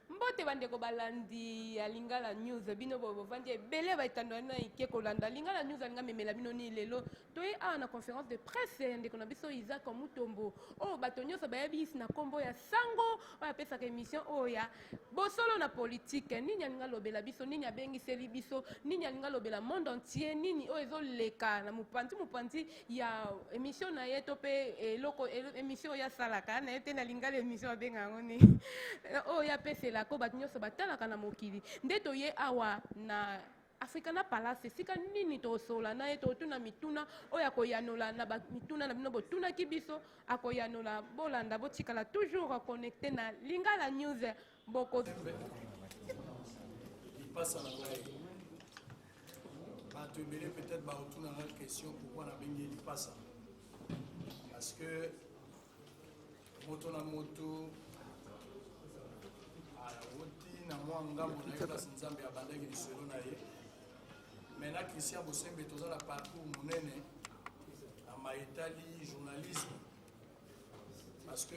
Mbote bandeko balandi ya Lingala News bino bovandi ebele baitando na ike kolanda Lingala News alinga memela bino ni lelo toye a na conférence de presse ndeko na biso Isaac Mutombo o bato nyonso bayebisi na kombo ya sango oya pesaka émission oya bosolo na politique nini alinga lobela biso nini abengiseli biso nini alinga lobela monde entier nini o ezoleka na mopanzi ya émission na ye to pe eloko émission ya salaka na ye te na Lingala émission abenga ngoni oya pesela ko bato nyonso batalaka na mokili nde toye awa na Africana Palace esika nini tosola na ye totuna mituna oyo akoyanola na mituna na bino botunaki biso akoyanola bolanda botikala toujours connecté na Lingala News boko ipasa na ngai bato ebele peut-être baotuna na question pourquoi na bengi lipasa parce que moto na moto na mwa ngambo na yeba sinzambe abandaki lisolo na ye maintenant Christian Bosembe toza na parcours monene na maetali journalisme parce que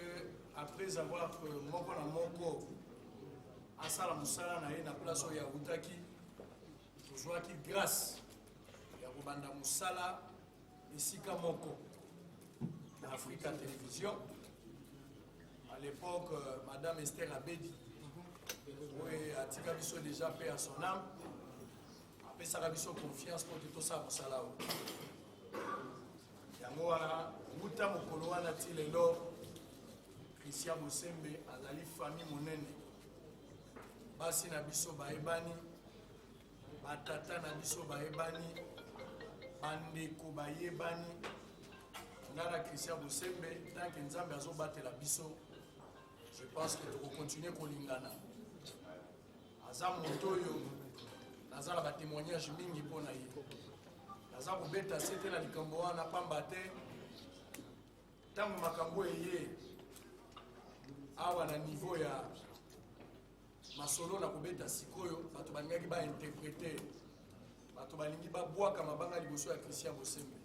après avoir moko na moko asala musala na ye na place oyo yautaki tozwaki grâce ya kobanda musala esika moko na Africa Télévision à l'époque Madame Esther Abedi oui, atika biso déjà paix à son âme. Après ça, biso confiance pour tout ça, pour ça là. Yango wana, muta mokolo wana ti lelo, Christian Bosembe azali famille monene. Basi na biso baebani, batata na biso baebani, bandeko baebani. Ngala Christian Bosembe, tant que Nzambe azobatela biso, je pense que tu vas continuer kolingana. Aza motoyo nazala ba témoignage mingi pona ye naza ko beta sete na likambo wana pamba te tangu makambo eye awa na niveau ya masolo na ko beta sikoyo bato balingaki ba interpréter bato balingi ba bwaka mabanga liboso ya Christian Bosembe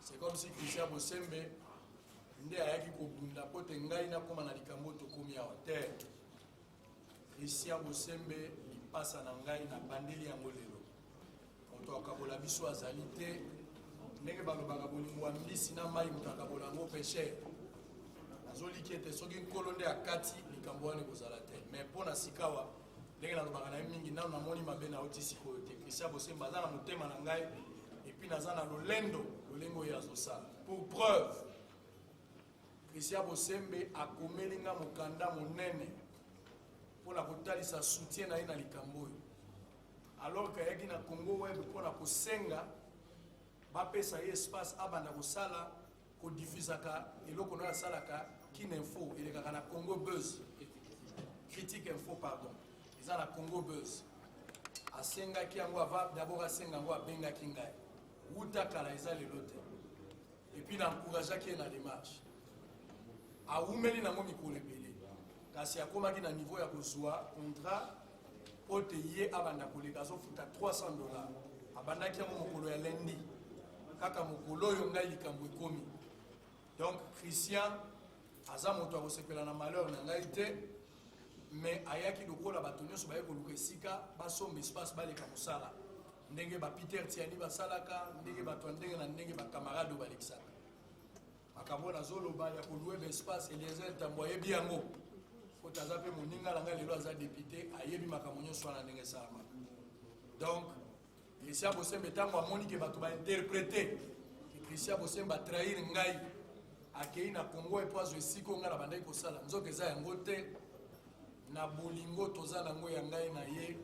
c'est comme si Christian Bosembe nde ayaki ko bunda pote ngai na koma na likambo to komi ya terre Christian Bosembe lipasa na ngai na bandeli yango lelo moto akabola biso azali te ndenge balobaka bolingo ya mbisi na mai moto akabola yango péché azoliki ete soki nkolo nde akati likambo wana ekozala te mais mpo na sikawa ndenge nalobaka na ye mingi nano namoni mabe na oti sikoyo te Christian Bosembe aza na motema na ngai epuis naza na lolendo lolengo oyo azosala pour preuve Christian Bosembe akomeli nga mokanda monene pour la kotalisa soutien na ye na likambo oyo alors que ayaki na Congo web pour la kosenga bapesa ye espace abanda kosala kodifusaka eloko na asalaka Kin Info elekaka na Congo Buzz Critique Info pardon eza na Congo Buzz asengaki yango ava d'abord asenga yango abengaki ngai wuta kala eza lelo te et puis na encourageaki ye na démarche awumeli nango mikolo ebele kasi akomaki na niveau ya kozwa contrat ote ye abanda koleka azofuta $300 abandaki yango mokolo ya lendi kaka mokolo oyo ngai likambo ekomi donc Christian aza moto akosepela na malheur na ngai te mais ayaki lokola bato nyonso baye koluka esika basomba espace baleka mosala ndenge ba Peter Tiani basalaka ndenge bato ya ndenge na ndenge bakamarade oyo balekisaka makambo nazoloba ya koluweba espace Eliezer Tambo ayebi yango kote aza mpe moninga na ngai lelo aza député ayebi makambo nyonso wana ndenge esalama donc Christian Bosembe ntango amoni ke bato bainterprete ke Christian Bosembe atrahir ngai akei na Congo epo azwa esika oyo ngai na bandaki kosala nzoka eza yango te na bolingo toza nango ya ngai na ye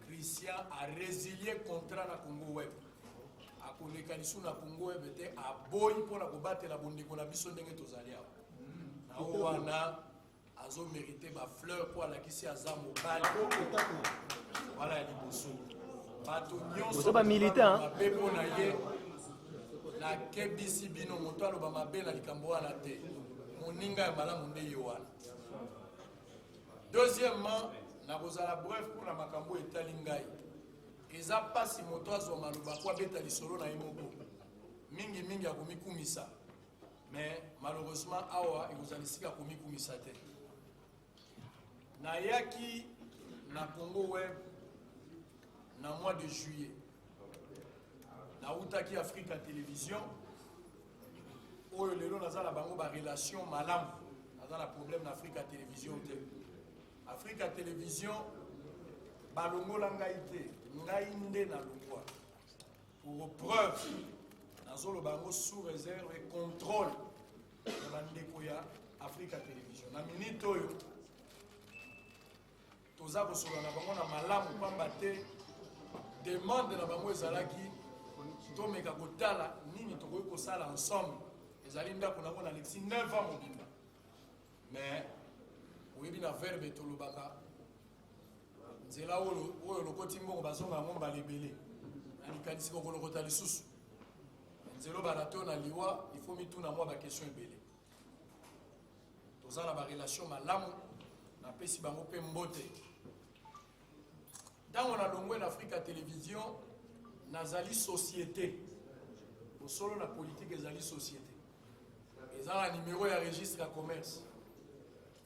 Christian arésilie contrat na Congo web akoleka lisu na Congo web te aboyi mpona kobatela bondeko na biso ndenge tozali awa na wana azo mérité ba fleur pour alakisi aza mobali voilà ya liboso bato nyonso ba militant mabe mpona ye nakebisi bino moto aloba mabe na likambo wana te moninga ya malamu nde ye wana deuxièmement nakozala bref mpona makambo etali ngai eza pasi moto azwa maloba po abeta lisolo na ye moko mingi akomikumisa mais malheureusement awa ekozala esika akomikumisa te nayaki na Congo Web na mois de juillet. Nautaki Africa Télévision. Oyo lelo naza na bango ba relation malamu. Naza na problème na Africa Télévision te. Africa Télévision balongola ngai te, ngai nde na longwa. Pour preuve, nazolo bango sous réserve et contrôle de bandeko ya Africa Télévision. Na minute oyo toza kosola na bango na malamu pamba te demande na bango ezalaki tomeka kotala nini tokoki kosala ensemble. Ezali ndako nango na lexi 9 ans mobimba. Mais oyebi na verbe tolobaka nzela oyo lokoti mbongo bazonga yango mbala ebele nalikanisi kokolokota lisusu nzelo balato na liwa il faut mituna mwa bakestion ebele toza na barelation malamu napesi bango mpe mbote ntango nalongwe na Africa Télévision nazali société bosolo na politique ezali société eza na numéro ya registre ya commerce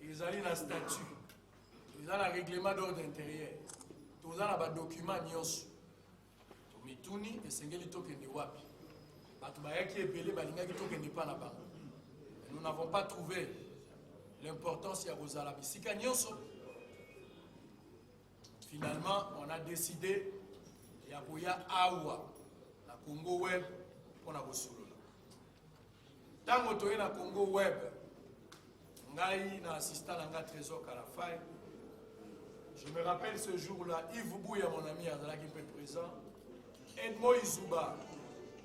ezali na statut eza na règlement d'ordre intérieur toza na badocument nyonso tomituni esengeli tokende wapi bato bayaki ebele balingaki tokende pa na bango nous n'avons pas trouvé l'importance ya kozala bisika nyonso. Finalement on a décidé ya koya awa na Congo Web mpona kosolola ntango toye na Congo Web ngai na assistant na nga Trésor Kalafay. Je me rappelle ce jour-là, Yves Bouya, mon ami, azalaki peu présent. Edmo Izuba,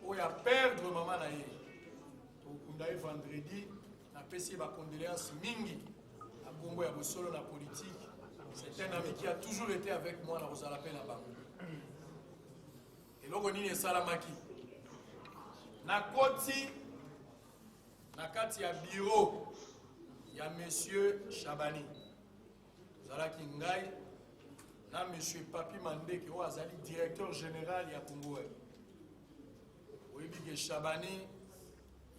où il a perdre maman naïe. Tokundaye vendredi, na pesi ba condoléances mingi à Congo ya bosolo la politique. C'est un ami qui a toujours été avec moi na Rosalape na bango. Et loko nini esalamaki. Na koti na kati ya bureau ya monsieur Chabani. Zalaki ngai na monsieur Papi Mandeke o azali directeur général ya Congo Web. Oyebi ke Chabani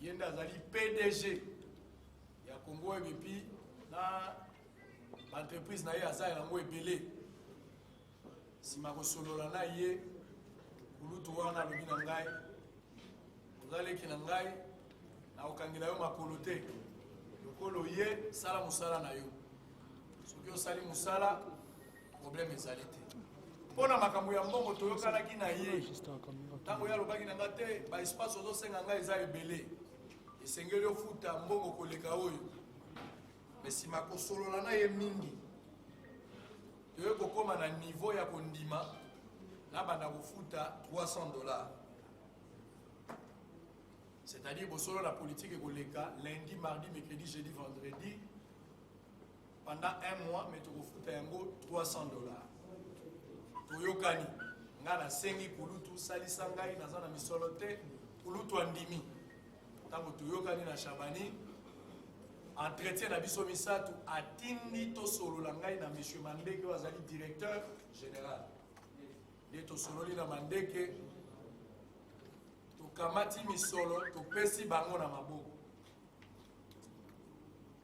yenda azali PDG ya Congo Web epi na entreprise na ye azali nango ebele. Sima kosolola na ye kulutu wana lobi na ngai ozaleki na ngai na okangela yo makolo te lokolo ye sala musala na yo soki osali musala problème ezali te mpona makambo ya mbongo toyokanaki na ye ntango ye alobaki na nga te baespace ozosenga ngai eza ebele esengeli ofuta mbongo koleka oyo me nsima kosolola na ye mingi toye kokóma na niveau ya kondima na banda kofuta $300. C'est-à-dire bosolo la politique ekoleka lundi, mardi, mercredi, jeudi, vendredi pendant un mois, mais tu refuta yango $300. Toyokani nga na sengi kulutu salisa ngai naza na misolo te kulutu andimi ntango toyokani na Chabani entretien na biso misatu atindi tosolola ngai na monsieur Mandeke oyo azali directeur général nde tosololi na Mandeke tokamati misolo topesi bango na maboko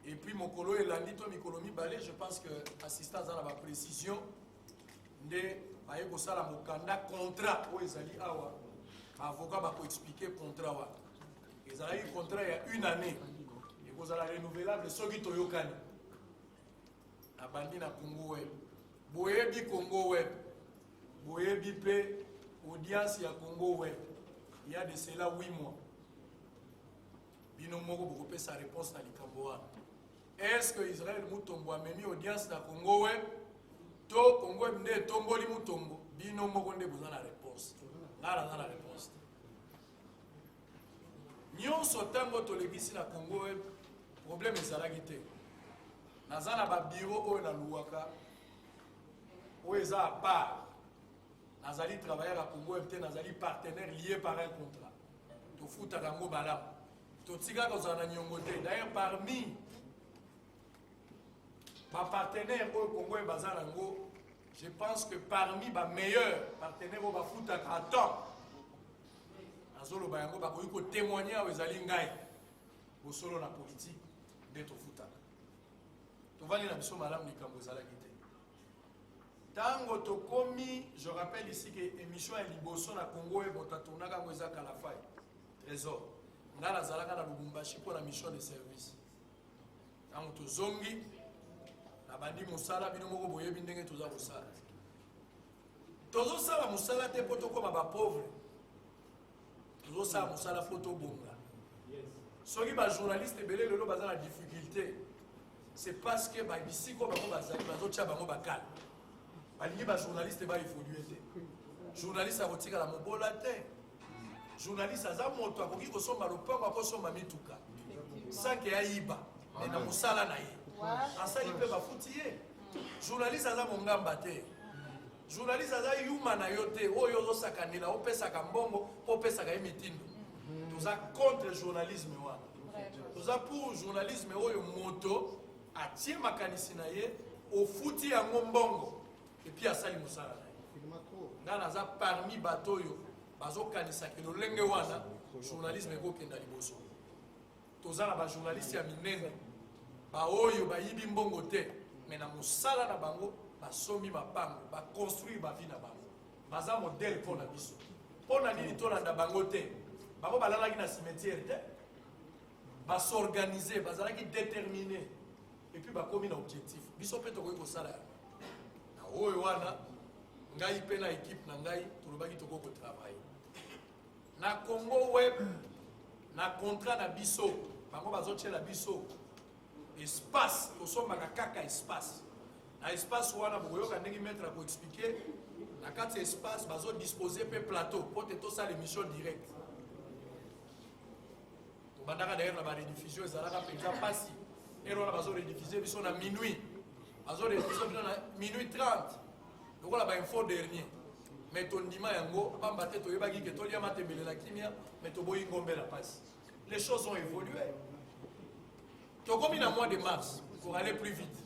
et puis mokolo elandi to mikolo mibale je pense que assistant aza na baprécision nde baye kosala mokanda contrat oyo ezali awa baavocat bakoexplike contrat wana ezalaki contrat ya 1 année ekozala renouvelable soki toyokani na bandi na Congo Web boyebi Congo Web boyebi mpe audience ya Congo Web il y a de cela 8 mois bino moko bokopesa réponse na likambo wana est-ce que Israël Mutombo a mis audience na Congo Web to Congo Web nde tomboli Mutombo bino moko nde boza na réponse ngala na réponse nyonso ntango tolekisi na Congo Web problème ezalaki te naza na babiro oyo naluwaka oyo eza à part nazali travailleur à Congo Web te nazali partenaire lié par un contrat tofutaka yango malamu totikaka kozala na niongo te d'ailleurs parmi bapartenaire oyo Congo Web baza nango je pense que parmi bameilleurs partenaire oyo bafutaka à temps nazoloba yango bakoki kotémoigner awo ezali ngai bosolo na politique nde tofutaka tovandi na biso malamu likambo ezalaki te Tango Tokomi, je rappelle ici que l'émission est Liboso na Congo et Botatona Kangoza Kalafai. Trésor. Nga la Zalaka na Lubumbashi pour la mission de service. Tango Tozongi, na bandi Musala, binomoko boye bindenge toza Musala. Tozo sala Musala te poto koma ba pauvre. Tozo sala Musala photo bonga. Soki ba journaliste belé lelo baza na difficulté. C'est parce que ba bisiko ba ko bazali bazo tia bango bakala. Balingi ba journaliste ba évoluer te. Journaliste a kotika la mobola te. Journaliste aza moto akoki kosomba lopango akosomba mituka. Sanke ayiba mais na musala na ye. Asali pe bafuti ye. Journaliste aza mongamba te. Journaliste aza yuma na yo te. Oyo ozo sakanela opesaka mbongo opesaka ye mitindo. Toza contre journalisme wana. Toza pour journalisme oyo moto atie makanisi na ye ofuti yango mbongo et puis asali musala na ye. Nga naza parmi bato oyo bazokanisa ke lolenge wana journalisme ekokenda liboso. Toza na bajournaliste ya minene baoyo bayibi mbongo te mais na musala na bango basomi mapango baconstruire bavi na bango baza modele mpo na biso. Mpo na nini tolanda bango te? Bango balalaki na cimetière te, basorganize, bazalaki déterminé et puis bakomi na objectif. Biso pe tokoki kosala na oyo wana ngai pe na équipe na ngai tolobaki tokoko travailler na Congo Web na contrat na biso bango bazotiela biso espace tosombaka kaka espace na espace wana bokoyoka ndenge maître ako expliquer na kati espace bazodisposer pe plateau po te tosala émission directe bandaka d'ailleurs na barediffusion ezalaka mpenza mpasi ero wana bazorediffuser biso na minuit bazorediffuser biso na minuit 30 lokola bainfo dernier mais tondima yango pamba te toyebaki ke tolia matembelela kimia mais toboyi ngombe na pasi. Les choses ont évolué. Tokomi na mois de mars pour aller plus vite.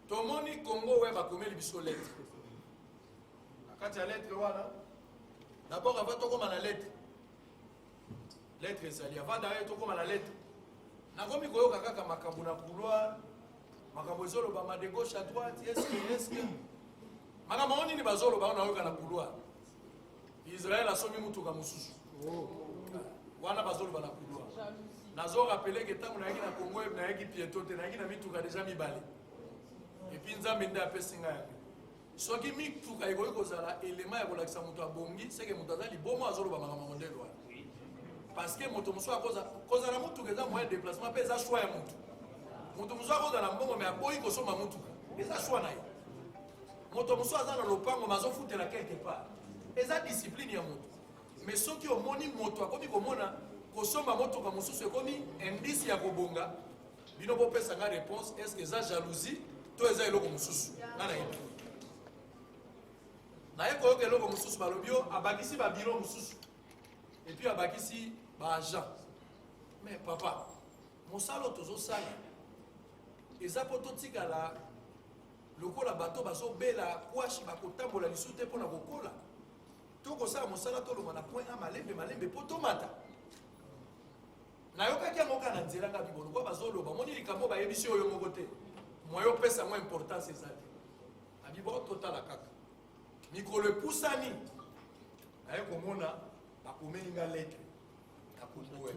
Tomoni Congo Web bakomeli biso lettre na kati ya lettre wana d'abord avant tokoma na lettre ezali avant d'ailleurs tokoma na lettre nakomi koyoka kaka makambo na couloir makambo ezolobama de gauche à droite est-ce que makambo ngo nini bazoloba ngo nayoka na couloir Israël asomi mutuka mosusu wana bazoloba na couloir nazo rappeler que ntango nayaki na Congo nayaki pieto te nayaki na mituka déjà mibale et puis nzambe nde apesi ngai yango soki mituka ekoki kozala élément ya kolakisa moto abongi seke moto aza libomo azoloba makambo mondele wana parce que moto mosusu kozala mutuka eza moyen de déplacement mpe eza choix ya moto mosusu akozala mbongo me aboyi kosomba mutuka eza choix na ye moto mosusu aza na lopango me azofutela quelque part eza discipline ya moto mais soki omoni moto akomi komona kosomba motuka mosusu ekomi indice ya kobonga bino bopesa nga réponse est ce que eza jalousie to eza eloko mosusu nga na yebi naye koyoka eloko mosusu balobi o abakisi babiro mosusu et puis abakisi baagent mais papa mosala tozosala eza mpo totikala lokola bato bazobela kwashi bakotambola lisu te mpona kokola tokosala mosala tolonga na point a malembe mpo tomata nayokaki yango kaka na nzela nga bibolo kwa bazoloba moni likambo bayebisi oyo moko te moyo opesa mwa importance eza te abibo totala kaka mikolo epusani naye komona bakomeli nga lettre ya Congo Web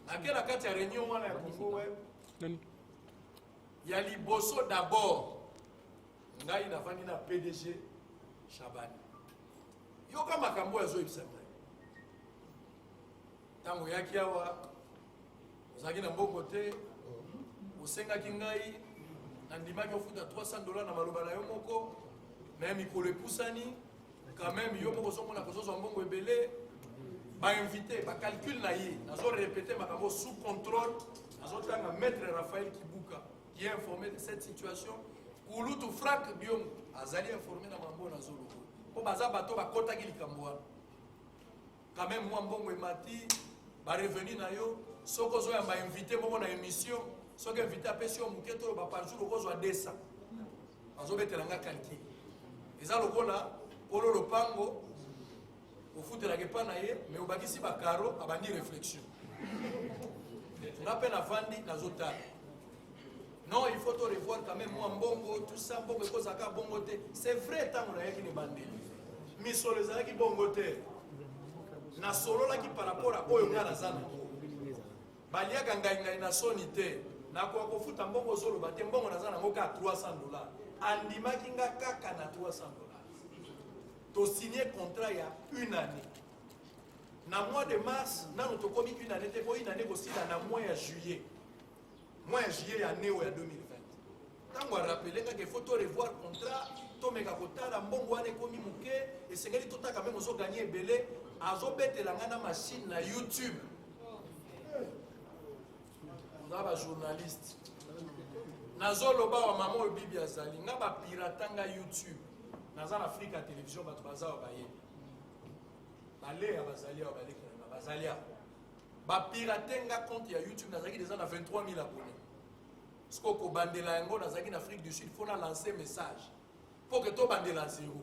nake na kati ya réunion wana ya Congo Web ya liboso d'abord ngai nafandi na PDG Shabani yoka makambo azoyebisa ngai ntango oyaki awa ozalaki na mbongo te osengaki ngai nandimaki ofuta $300 na maloba na yo moko me mikolo epusani quand même yo moko ozomona kozozwa mbongo ebele bainvité bacalcule na ye nazorépété makambo sous contrôle nazotanga maître Raphaël Kibuka qui est informé de cette situation kulutu Frank Biom azali informé na mambo nazoloba po baza bato bakotaki likambo wana quand même mwa mbongo emati barevenu na yo soki ozoyamba invité moko na émission soki invité apesi yo moke toloba par jour okozwa 200 bazobetelanga calcul eza lokola kolo lopango ofutelaka epa na ye mais obakisi bakaro abandi réflexion nga mpe navandi nazotala non il faut faut revoir quand même moi mbongo tout ça mbongo ekozaka bongo te c'est vrai ntango nayaki ne bandeli misolo ezalaki bongo te nasololaki par rapport à oyo nga naza nango baliaka ngai na soni te nakoka kofuta mbongo ozoloba te mbongo naza nango kaka $300 andimaki nga kaka na $300 tosigné contrat ya une année na mois de mars nano tokomi une année te po une année kosila na mois ya juillet ya neo ya 2020 ntango arapele ngaka ifo to revoir contrat tomeka kotala mbongo wana ekomi moke esengeli totaka meme ozoganye ebele azobetela nga na machine na YouTube nga bajournaliste nazoloba wa mama oyo bibi azali nga bapirata nga YouTube naza na Afrique ya télévision bato baza wa bayebi baleya bazali awa balekana bazali awa bapirate nga compte ya YouTube nazalaki déjà na 23 000 abonnés siko kobandela yango nazalaki na Afrique du Sud il faut na lancer message pour que tobandela zéro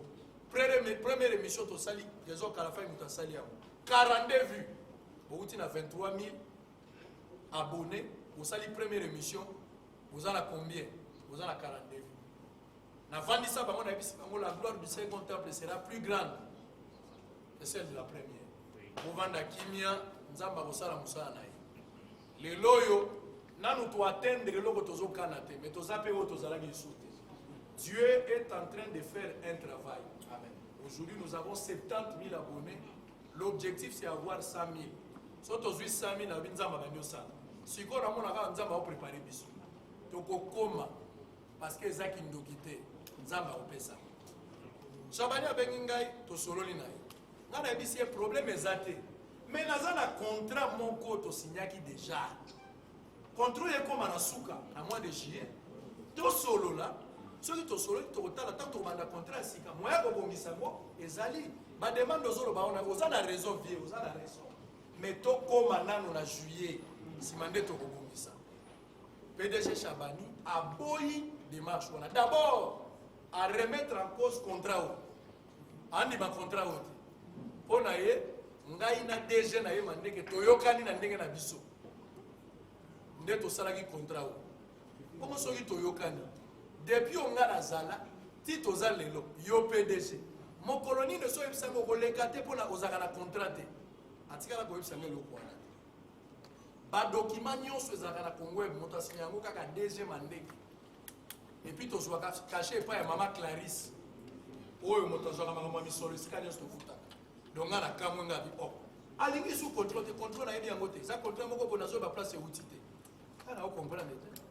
première émission tosali réseau kalafai moto asali yango 42 vues bouti na 23 000 abonnés osali première émission oza na combien oza na 42 vues na vandisa bango na yebisi bango la gloire du second temple sera plus grande que celle de la première kovanda kimia nzamba kosala mosala na ye lelo oyo nanu toatteindre eloko tozokana te mais toza mpe oyo tozalaki lisu te Dieu est en train de faire un travail. Amen. Aujourd'hui nous avons 70 000 abonnés. L'objectif c'est avoir 100 000. Si tu as 100 000, tu as si tu as préparé biso. Tokokoma parce que zaki ndokite nzamba opesa. Shabani abengi ngai to sololi na ye. Ngana ebisi problème ezate. Mais naza na contrat moko to signaki déjà. Contrat ekoma na suka na mois de juillet. To solo là soki tosolo tokotala tant tobanda contrat sika moya kobongisa ngo ezali bademande ozoloba ona oza na raison vie oza na raison mais tokoma nano na juillet nsima nde tokobongisa PDG Chabani aboyi démarche wana d'abord à remettre en cause contrat oyo andima contrat oyo te mpo na ye ngai na DG na ye mandeke toyokani na ndenge na biso nde tosalaki contrat oyo komo soki toyokani depuis on a la zala tito za lelo yo PDG mon colonie ne so ebisango koleka te pona ozaka na contrat te atika la ko ebisango lo kwana ba document nyonso ezaka na Congo e moto asinya yango kaka DG mandeke et puis to zwa caché pa ya mama Clarisse oyo moto zwa kama mama misolo sikanya sto futa donc na kamwe ngabi oh alingi sous contrôle te contrôle na yebi yango te za contrôle moko pona zo ba place outi te kana o comprendre te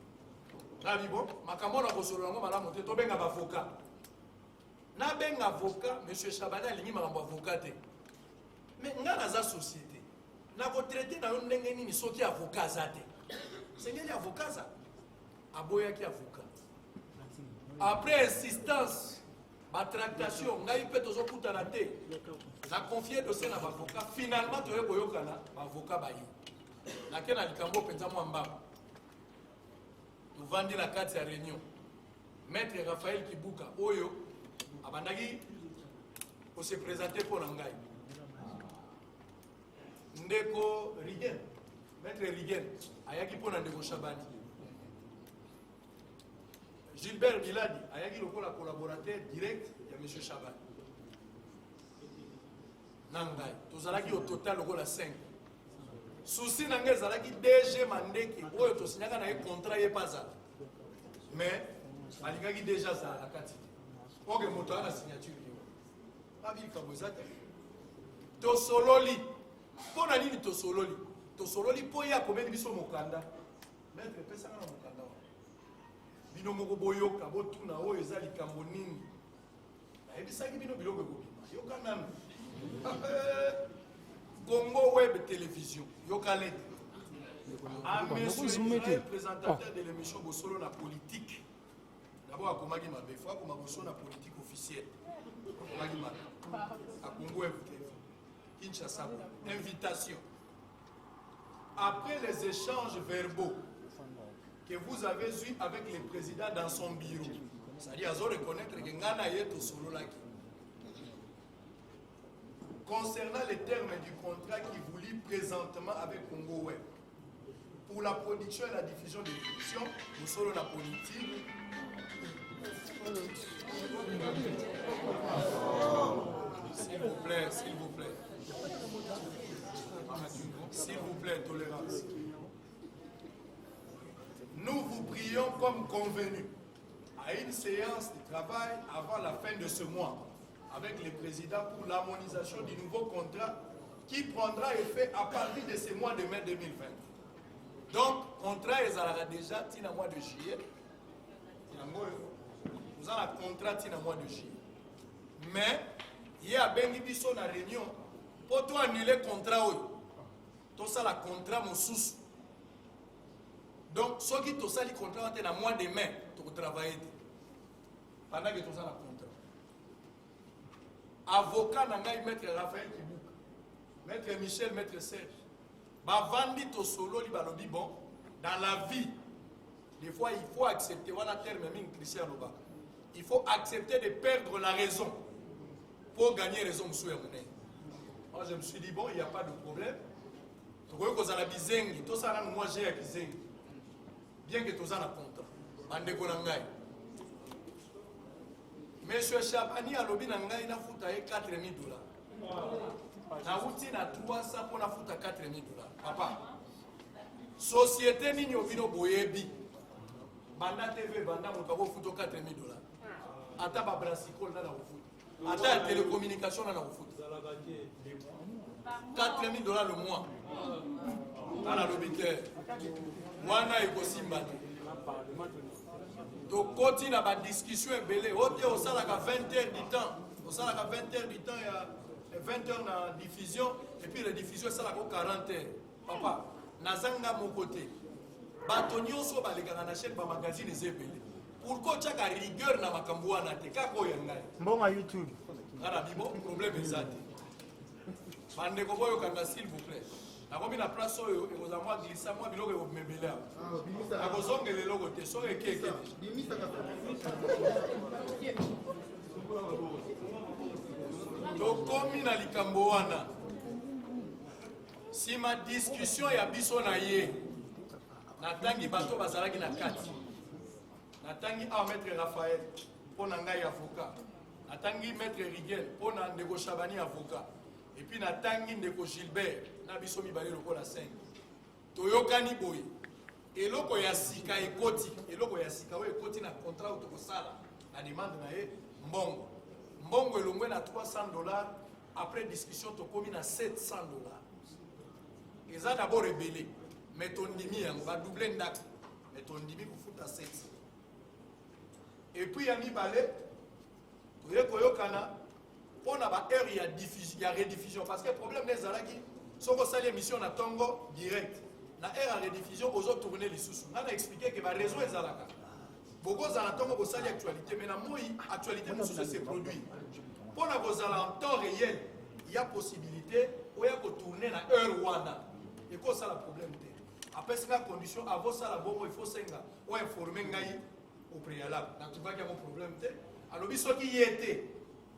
Rabi bon, makambo na kosolo yango malamu te tobenga avocat. Na benga avocat, monsieur Chabani alingi makambo avocat te. Mais nga na za société. Na ko traiter na yo ndenge nini soki avocat za te. Sengeli avocat za. Aboya ki avocat. Après insistance, ba tractation, ngai pe tozo kutana te. Na confier dossier na avocat, finalement toye koyokana avocat ba yo. Na kena likambo penza mwamba. Nous vendons la carte à réunion. Maître Raphaël Kibuka, Oyo, Abandagi, pour se présenter pour l'Angaï. Ndeko Rigen, Maître Rigen, Ayaki pour Ndeko Chabani. Gilbert Miladi, Ayaki le collaborateur direct de M. Chabani. Nangaï, tous allaki au total le la 5. Souci nange zalaki DG mandeki oyo to signaka na contrat ye pas mais alingaki déjà ça la kati oke moto ana signature yo abi kabozate to sololi pona nini to sololi po ya komedi biso mokanda maître pesa na mokanda bino moko boyoka botuna oyo ezali kambo nini na ebisaki bino biloko ekobima yoka nanu Congo Web Télévision, Yokalé. Monsieur présentateur de l'émission Bossolo la politique. D'abord, à Komagi Mabé, fois comme Bossolo la politique officielle. Komagi Mabé. À Congo Web Télévision. Kinshasa. Invitation. Après les échanges verbaux que vous avez eus avec le président dans son bureau, c'est-à-dire à reconnaître que Ngana Yeto Solo Laki. Concernant les termes du contrat qui vous lie présentement avec Congo Web, pour la production et la diffusion de l'émission, nous sommes la politique. S'il vous plaît, s'il vous plaît. S'il vous plaît, tolérance. Nous vous prions comme convenu à une séance de travail avant la fin de ce mois avec le président pour l'harmonisation du nouveau contrat qui prendra effet à partir de ce mois de mai 2020. Donc, contrat est déjà tina mois de juillet. Nous avons un contrat tina mois de juillet. Mais, il y a bengi biso na réunion pour toi annuler le contrat. Tout ça, le contrat, mon sous. Donc, ceux qui ont le contrat dans le mois de mai, tu travailler. Pendant que tu as le contrat. Avocat, maître Raphaël Kibouka, maître Michel, maître Serge. Bavandi to solo li balobi bon. Dans la vie, des fois, il faut accepter. Voilà terme même Christian Lobaka. Il faut accepter de perdre la raison pour gagner raison. Moi, je me suis dit, bon, il n'y a pas de problème. Moi, j'ai accusé. Bien que tout ça n'a contrat. Monsieur Chabani a lobby na ngai na futa 4000 $. Na uti na 300 pour na futa 4000 $. Papa. Société nini ovino boyebi. Banda TV banda moto ko futa 4000 $. Ata ba brasicole na futa. Ata télécommunication na futa. 4000 $ le mois. Ana lobby te. Wana ekosimba. Donc, continue la discussion est belle. Au sein de 20 heures du temps, au sein de 20 heures du temps, il y a 20 heures de diffusion, et puis la diffusion, c'est 40 heures. Papa, Nazanga mon côté. Batonio so balega na chaîne ba magazine ezebele. Pourquoi tu as rigueur na makambo wana te kako yangai? Mbonga YouTube. Ngana bibo problème ezati. Bande ko boyo kanga s'il vous plaît. Nakomi na place oyo ekozamwa glissa moi biloko ebomebele awa. Akozongela eloko te so ekeke. Tokomi na likambo wana. Si ma discussion ya biso na ye natangi bato bazalaki na kati. Natangi maître Raphaël pour na ngai avocat. Natangi maître Rigel pour na ndeko Chabani avocat. Et puis natangi ndeko Gilbert na biso mibale lokola 5. Toyokani boy. Eloko ya sika ekoti, eloko ya sika we ekoti na contrat utokosala. La demande na ye mbongo. Mbongo elongwe na 300 $, après discussion tokomi na 700 $. Eza d'abord rebelle, mais ton dimi yango va doubler ndak. Mais ton dimi pour foutre à 700. Et puis ya mibale toyekoyokana pour na ba heure ya diffusion, ya rediffusion parce que le problème des alaki soko sali émission na tongo direct. Na heure ya rediffusion aux autres tourner les sous. On a expliqué que ba réseau ezalaka. Beaucoup za na tongo ko sali actualité mais na moi actualité mususu se produit. Pour na kozala en temps réel, il y a possibilité oya ko tourner na heure wana. Et quoi ça le problème té. Après c'est la condition avant ça la bombe il faut senga ou informer ngai au préalable. Na tu vas qu'il y a un problème té. Alors biso qui y était.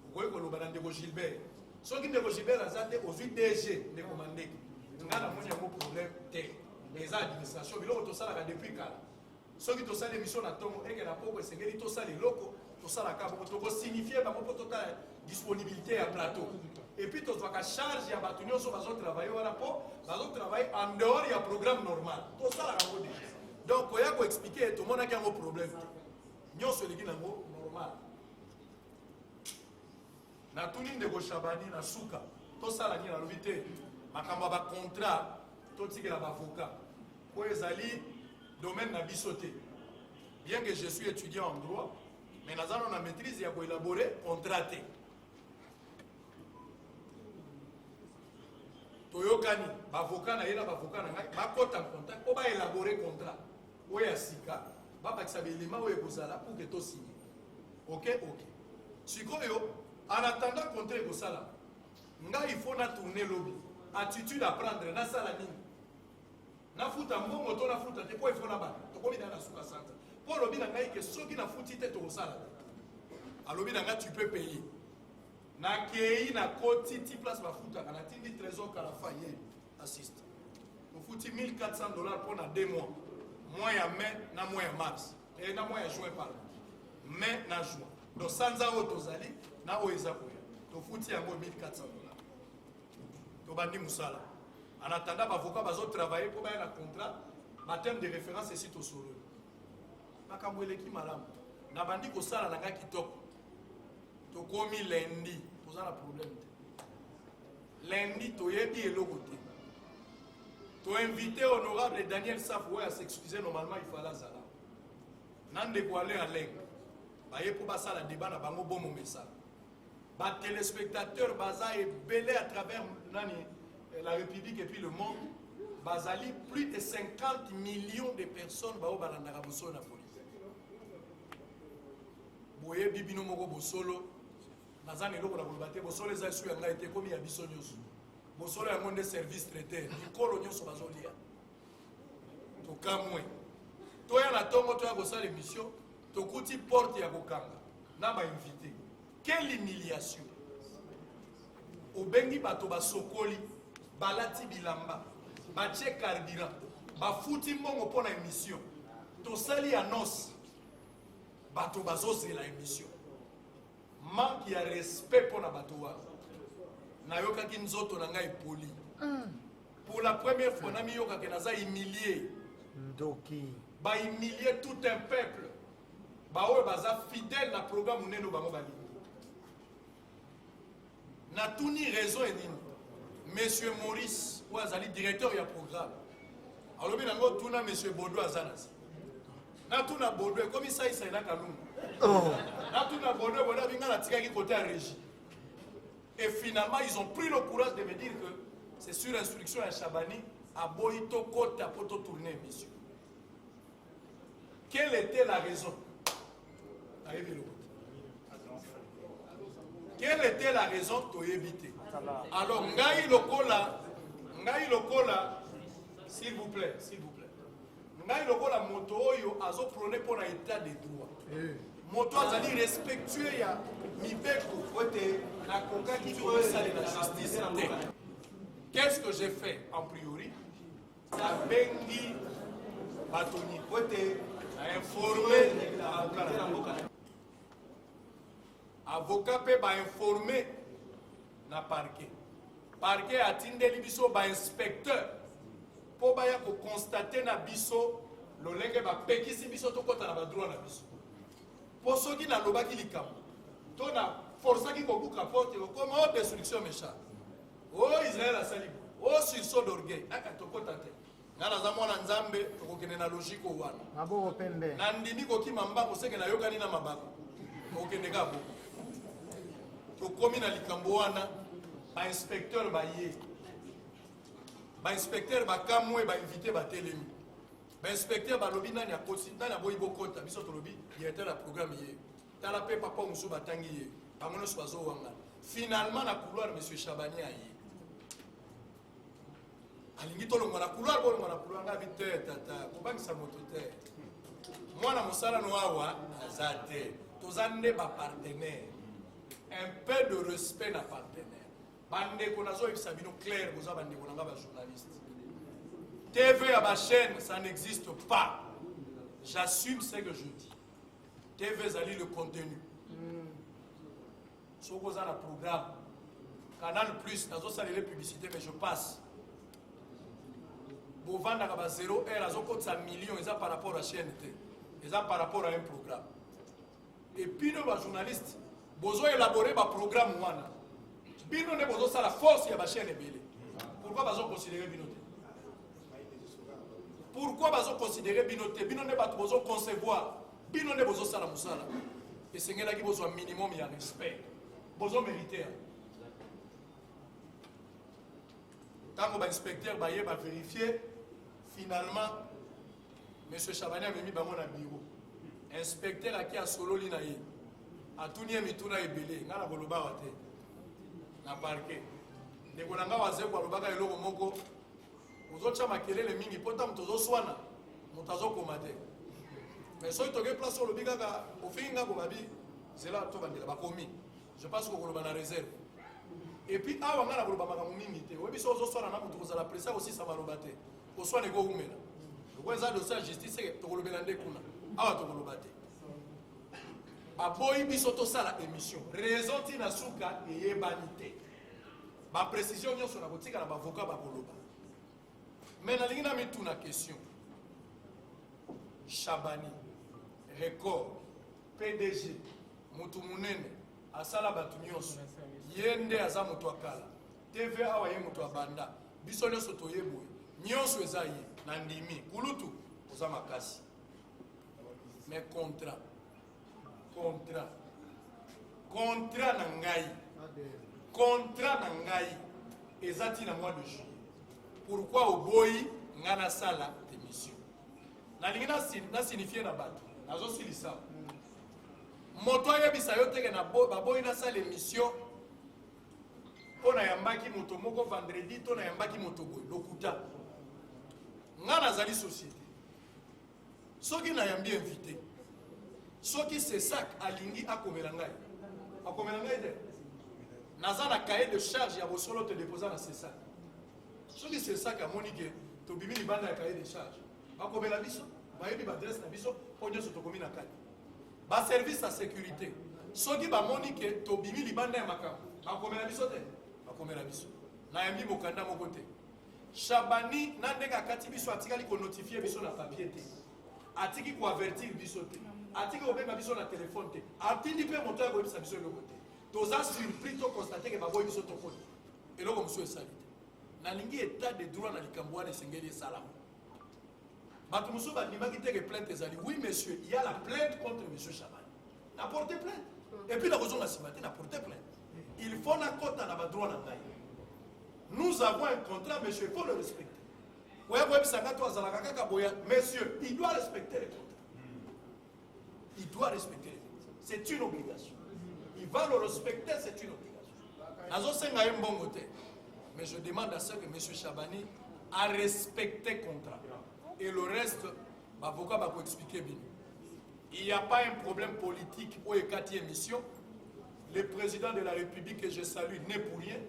Vous voyez que le balade de Gilbert. Ceux qui ne Gilbert azate aux UDG de commander. Nous avons un problème té. Les administrations bilo to sala depuis kala. Ceux qui to sala émission na tongo et que la poko sengeli to sala loko to sala ka to ko signifier ba ko total disponibilité à plateau. Et puis to doit ka charge ya batunyo so bazo travailler wala po bazo travailler en dehors ya programme normal. To sala ka ko déjà. Donc ko ya ko expliquer tout monde a un problème. Nyonso ligi nango normal. Na tuni ndeko Chabani na suka to sala ni na lobité makamba ba contrat to tikela ba avocat ko ezali domaine na bisoté. Bien que je suis étudiant en droit, mais nazalo na maîtrise ya ko élaborer contrat té. Toyokani ba avocat na yela ba avocat na ngai ba kota contact ko ba élaborer contrat. Oya sika ba bakisa belema oye kozala pour que to signer. OK. Sikoyo en attendant contrat ko sala. Nga il faut na tourner lobby. Attitude à prendre na sala nini. Na futa mbongo to na futa te ko il faut na ba. To komi na suka centre. Pour lobby na ngai que soki na futi te to sala. A lobby na ngai tu peux payer. Na kei na koti ti place ba futa kana tindi trésor kala faye assiste. tofuti $1400 pour 2 mois. Mois ya mai na mois ya mars. Et na mois ya juin pardon. Mai na juin. Donc sans ça tozali na oeza koya. Tofuti yango $1400. Tobandi musala. En attendant avocat bazo travailler pour ba na contrat, ma terme de référence ici to solo. Makambo eleki malamu. Na bandi ko sala na nga kitoko. To komi lundi, poza na problème. Lundi toyebi eloko te. To invité honorable Daniel Safoué à s'excuser normalement il fallait ça. Nande ko aller en ligne. Ba ye pour basa la débat na bango bon message. Ba téléspectateurs baza et belé à travers nani la République et puis le monde. Bazali plus de 50 millions de personnes ba o balandaka boso na police. Boye bibino moko bosolo nazana eloko na kolobate bosolo eza su yanga ete komi ya biso nyonso. Bosolo ya monde service traité nikolo nyonso bazolia. To kamwe. Toya na tongo toya kosala émission, tokuti porte ya kokanga na ba invité. Quelle humiliation. Obengi bato basokoli, balati bilamba, batie carburant, bafuti mbongo pona émission. Tosali annonce. Bato bazozela émission. Manque ya respect pour na bato wa. Na yoka ki nzoto na ngai poli. Pour la première fois na mi yoka ke naza humilié. Ndoki. Ba humilier tout un peuple. Ba oyo baza fidèle na programme neno bango bali. Na tuni raison et nini. Monsieur Maurice, ou azali directeur ya programme. Alors bien nango tuna monsieur Bodo azanasi. Na tuna Bodo comme ça il s'est na kalungu. Oh. Na tuna Bodo Bodo binga na tika ki côté à régie. Et finalement ils ont pris le courage de me dire que c'est sur instruction à Chabani à Boito Côte à poto tourner émission. Quelle était la raison? Quelle était la raison de éviter? Alors, Ngaï Lokola, s'il vous plaît. Ngaï Lokola, moto oyo, azo prôné pour l'état des droits. Moto a dit respectueux ya mibeko côté la coca qui veut saler la justice. Qu'est-ce que j'ai fait en priori? La bengi batoni côté informé avocat peut informer na parquet. Parquet a tindeli biso ba inspecteur pour baya ko constater na biso lo lenge ba pekisi biso to kota na ba droit na biso. Pour ceux qui na lobaki likambo. To na força qui ko buka porte comme haute destruction méchant. Oh Israël a sali. Oh sursaut d'orgueil. Aka to kota te. Ngana za mwana nzambe tokokende na logique wana. Maboko pembe. Na ndimi koki mambako seke na yokani na mabako. Tokokende ka bo. Tokomi na likambo wana ba inspecteur ba ye. Ba inspecteur ba kamwe ba invité ba telemi. Ba inspecteur ba lobi nani akosi nani aboyi bokota biso to lobi directeur la programme ye. Tala pe papa musu batangi ye. Bangono swazo wanga. Finalement na couloir monsieur Chabani a ye. Alingi tolongo na couloir bolongo na couloir nga vite tata kobangisa moto te. Mwana mosala no awa azate. Tozande ba partenaire. Un peu de respect na partenaire. Bande konazo ibisabino clair boza bande konanga ba journaliste. TV à ma chaîne ça n'existe pas. J'assume ce que je dis. TV zali le contenu. Sokoza na programme. Canal Plus nazo salele publicité mais je passe. Bovanda ka 0 heure azoko tsa millions ça par rapport à chaîne T. Et ça par rapport à un programme. Et puis nos journalistes bozo élaborer ba programme wana. Bino ne bozo ça la force ya ba chaîne ebele. Pourquoi bazo considérer binoté? Pourquoi bazo considérer binoté? Bino ne ba bozo concevoir. Bino ne bozo sala musala. Et sengela ki bozo un minimum ya respect. Bozo mériter. Tant ba inspecteur ba ye ba vérifier finalement monsieur Chabani a mis bango na bureau. Inspecteur aki a solo li na ye. Atunie mituna ebele ngana koloba wate na parquet ndeko nanga waze kwa lobaka eloko moko uzocha makelele mingi pota mtozo swana mutazo komate mais so itoke place olobi kaka ofinga ko babi zela to bandela bakomi je pense ko koloba na réserve et puis awa ngana koloba makambo mingi te obi so ozoswana na mutu kozala pressa aussi ça va lobate koswana ekoumela lokola eza dossier ya justice tokolobela nde kuna awa tokoloba te aboyi biso tosala émission raison ntina suka eyebani te baprécision nyonso na kotika na bavoka bakoloba me nalingi na mituna question Chabani record PDG mutu munene asala batu nyonso ye nde aza mutu akala TVA awa ye mutu abanda biso nyonso toyeboye nyonso eza ye na ndimi kulutu oza makasi mais contrat na ngai eza tina mois de juillet pourquoi oboyi nga nasala émission nalingi nasinifie na bato nazosilisa moto ayebisa yo teke baboyi nasala émission mpo nayambaki moto moko vendredi to nayambaki moto boye lokuta nga nazali société soki nayambi invité soki c'est ça alingi akomela ngai te naza na cahier de charge ya bosolo te déposa na c'est ça soki c'est ça amoni ke tobimi libanda ya cahier de charge bakomela biso bayebi baadresse na biso mpo nyonso tokomi na kati baservice ya sécurité soki bamoni ke tobimi libanda ya makambo bakomela biso te bakomela biso nayambi mokanda moko te Chabani na ndenge akati biso atikali konotifie biso na papier te atiki koavertir biso te atiki kobenga biso na telefone te atindi mpe moto ya koyebisa biso eloko te toza surpris to constate ke baboyi biso tokoni eloko mosusu esali te nalingi état de droit na likambo wana esengeli esalama bato mosusu bandimaki teke plainte ezali oui monsieur il y a la plainte contre monsieur Chabani na porte plainte et puis nakozonga nsima te na porte plainte il faut nakota na badroit na ngai nous avons un contrat monsieur il faut le respecter oya koyebisanga to azalaka kaka boya monsieur il doit respecter les contrats il doit respecter les contrats c'est une obligation il va le respecter c'est une obligation nazosenga ye mbongo te mais je demande à ce que monsieur Chabani a respecté contrat et le reste l'avocat va expliquer bien. Il n'y a pas un problème politique au écati émission. Le président de la République que je salue n'est pour rien.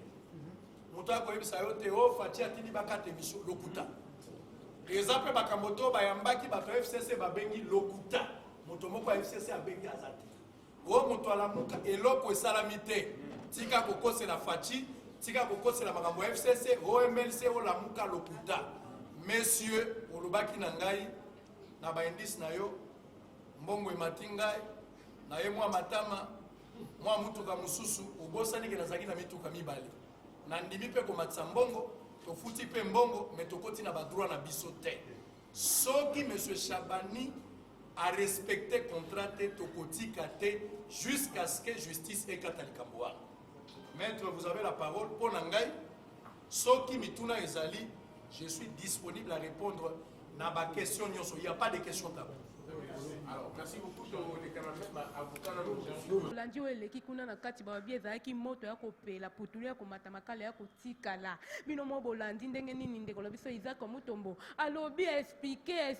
Mota ko yebisa yo te o fati atini bakata émission lokuta. Exemple bakamoto bayambaki bato FCC babengi lokuta. Moto moko FCC abengi azati. O moto alamuka eloko esalamite. Tika kokose na fati, tika kokose na makambo FCC, OMLC o lamuka lokuta. Messieurs, olobaki na ngai na ba indice na yo mbongo ematingai na ye mwa matama mwa mutuka mususu obosani ke nazaki na mituka mibale na ndimi pe ko matsa mbongo to futi pe mbongo mais to koti na ba droit na biso te soki monsieur Chabani a respecté contrat te to koti kate jusqu'à ce que justice ekata likambo wana. Maître, vous avez la parole pour ngai soki mituna ezali. Je suis disponible à répondre à ma question. Il n'y a pas de questions tabou. Alors, merci beaucoup. Landi eleki kuna na kati ba bieza ki moto ya kopela putulia ko matamakala ya kotikala bino mo bolandi ndenge nini ndeko la biso iza ko mutombo alobi expliquer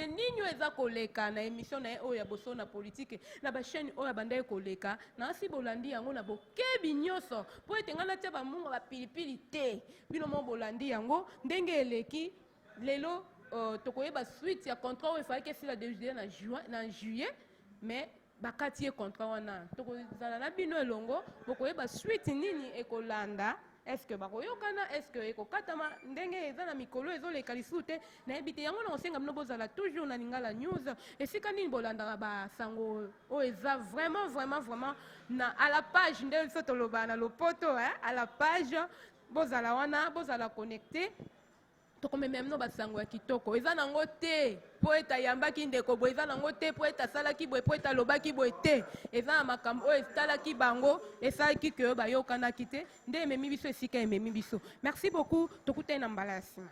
ninyo eza koleka na émission na oya boso na politique na ba chaîne oya banda koleka na si bolandi yango na bokebi nyoso po etengana tia ba munga ba pilipili te bino mo bolandi yango ndenge eleki lelo tokoyeba suite ya contrat oyo efaki esila déjà na juillet mais bakati ye contrat wana tokozala na bino elongo bokoyeba suite nini ekolanda est-ce que bakoyokana est-ce que ekokatama ndenge eza na mikolo ezoleka lisusu te nayebi te yango na kosenga bino bozala toujours na Lingala News esika nini bolandaka basango oyo eza vraiment na à la page nde biso toloba na lopoto à la page bozala wana bozala connecté tokomema mno basango ya kitoko eza nango te po eta yambaki ndeko boye eza nango te po eta salaki boye po eta lobaki boye te eza na makambo oyo etalaki bango esalaki ke bayokanaki te nde ememi biso esika ememi biso merci beaucoup tokutani na mbala ya nsima.